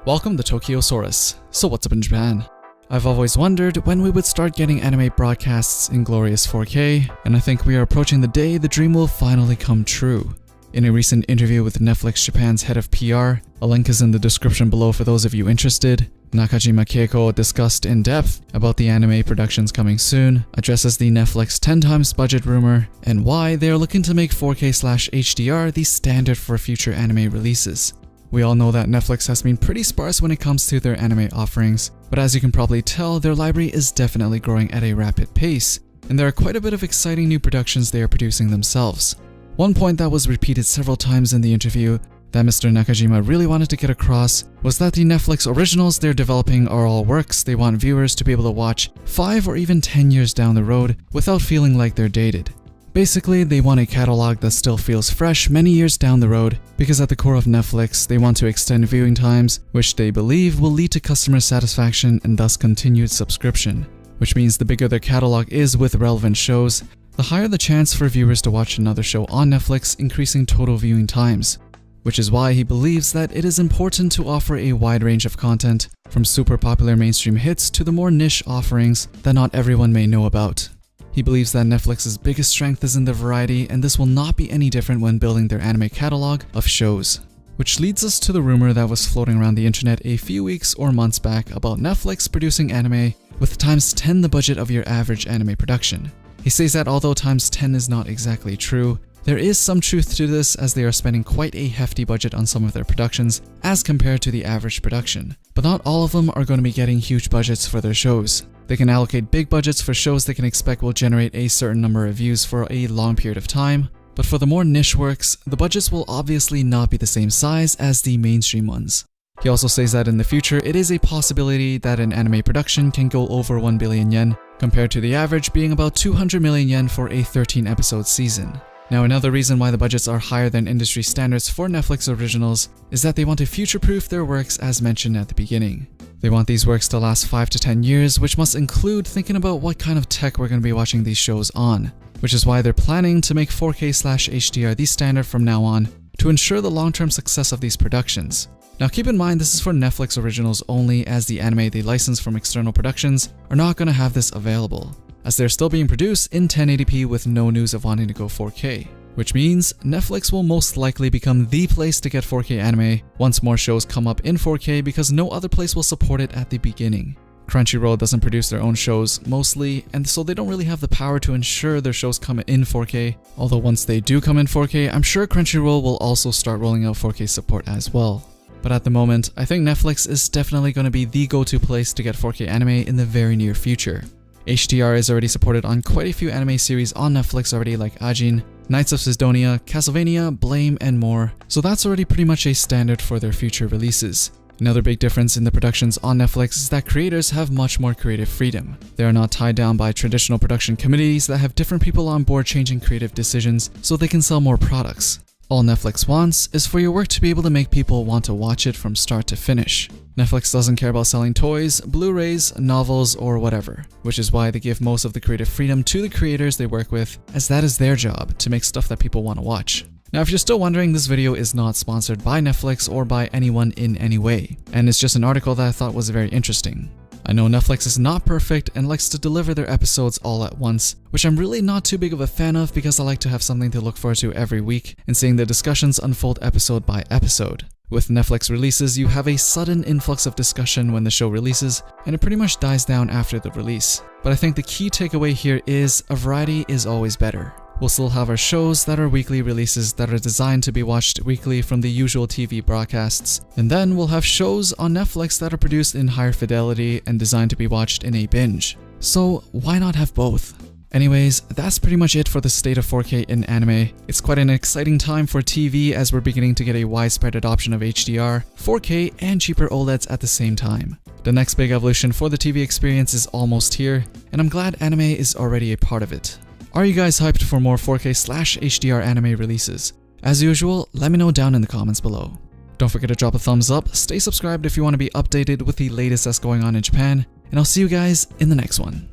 Welcome to Tokyosaurus. So what's up in Japan? I've always wondered when we would start getting anime broadcasts in glorious 4K, and I think we are approaching the day the dream will finally come true. In a recent interview with Netflix Japan's head of PR, a link is in the description below for those of you interested, Nakajima Keiko discussed in depth about the anime productions coming soon, addresses the Netflix 10 times budget rumor, and why they are looking to make 4K/HDR the standard for future anime releases. We all know that Netflix has been pretty sparse when it comes to their anime offerings, but as you can probably tell, their library is definitely growing at a rapid pace, and there are quite a bit of exciting new productions they are producing themselves. One point that was repeated several times in the interview that Mr. Nakajima really wanted to get across was that the Netflix originals they're developing are all works they want viewers to be able to watch 5 or even 10 years down the road without feeling like they're dated. Basically, they want a catalog that still feels fresh many years down the road, because at the core of Netflix, they want to extend viewing times, which they believe will lead to customer satisfaction and thus continued subscription. Which means the bigger their catalog is with relevant shows, the higher the chance for viewers to watch another show on Netflix, increasing total viewing times. Which is why he believes that it is important to offer a wide range of content, from super popular mainstream hits to the more niche offerings that not everyone may know about. He believes that Netflix's biggest strength is in the variety, and this will not be any different when building their anime catalog of shows. Which leads us to the rumor that was floating around the internet a few weeks or months back about Netflix producing anime with times 10 the budget of your average anime production. He says that although times 10 is not exactly true, there is some truth to this, as they are spending quite a hefty budget on some of their productions as compared to the average production. But not all of them are going to be getting huge budgets for their shows. They can allocate big budgets for shows they can expect will generate a certain number of views for a long period of time, but for the more niche works, the budgets will obviously not be the same size as the mainstream ones. He also says that in the future, it is a possibility that an anime production can go over 1 billion yen, compared to the average being about 200 million yen for a 13-episode season. Now, another reason why the budgets are higher than industry standards for Netflix originals is that they want to future-proof their works as mentioned at the beginning. They want these works to last 5 to 10 years, which must include thinking about what kind of tech we're going to be watching these shows on, which is why they're planning to make 4K/HDR the standard from now on to ensure the long-term success of these productions. Now keep in mind this is for Netflix originals only, as the anime they license from external productions are not going to have this available, as they're still being produced in 1080p with no news of wanting to go 4K. Which means Netflix will most likely become the place to get 4K anime once more shows come up in 4K, because no other place will support it at the beginning. Crunchyroll doesn't produce their own shows mostly, and so they don't really have the power to ensure their shows come in 4K, although once they do come in 4K, I'm sure Crunchyroll will also start rolling out 4K support as well. But at the moment, I think Netflix is definitely going to be the go-to place to get 4K anime in the very near future. HDR is already supported on quite a few anime series on Netflix already, like Ajin, Knights of Sidonia, Castlevania, Blame, and more, so that's already pretty much a standard for their future releases. Another big difference in the productions on Netflix is that creators have much more creative freedom. They are not tied down by traditional production committees that have different people on board changing creative decisions so they can sell more products. All Netflix wants is for your work to be able to make people want to watch it from start to finish. Netflix doesn't care about selling toys, Blu-rays, novels, or whatever, which is why they give most of the creative freedom to the creators they work with, as that is their job, to make stuff that people want to watch. Now, if you're still wondering, this video is not sponsored by Netflix or by anyone in any way, and it's just an article that I thought was very interesting. I know Netflix is not perfect and likes to deliver their episodes all at once, which I'm really not too big of a fan of, because I like to have something to look forward to every week and seeing the discussions unfold episode by episode. With Netflix releases, you have a sudden influx of discussion when the show releases, and it pretty much dies down after the release. But I think the key takeaway here is a variety is always better. We'll still have our shows that are weekly releases that are designed to be watched weekly from the usual TV broadcasts, and then we'll have shows on Netflix that are produced in higher fidelity and designed to be watched in a binge. So why not have both? Anyways, that's pretty much it for the state of 4K in anime. It's quite an exciting time for TV, as we're beginning to get a widespread adoption of HDR, 4K, and cheaper OLEDs at the same time. The next big evolution for the TV experience is almost here, and I'm glad anime is already a part of it. Are you guys hyped for more 4K/HDR anime releases? As usual, let me know down in the comments below. Don't forget to drop a thumbs up, stay subscribed if you want to be updated with the latest that's going on in Japan, and I'll see you guys in the next one.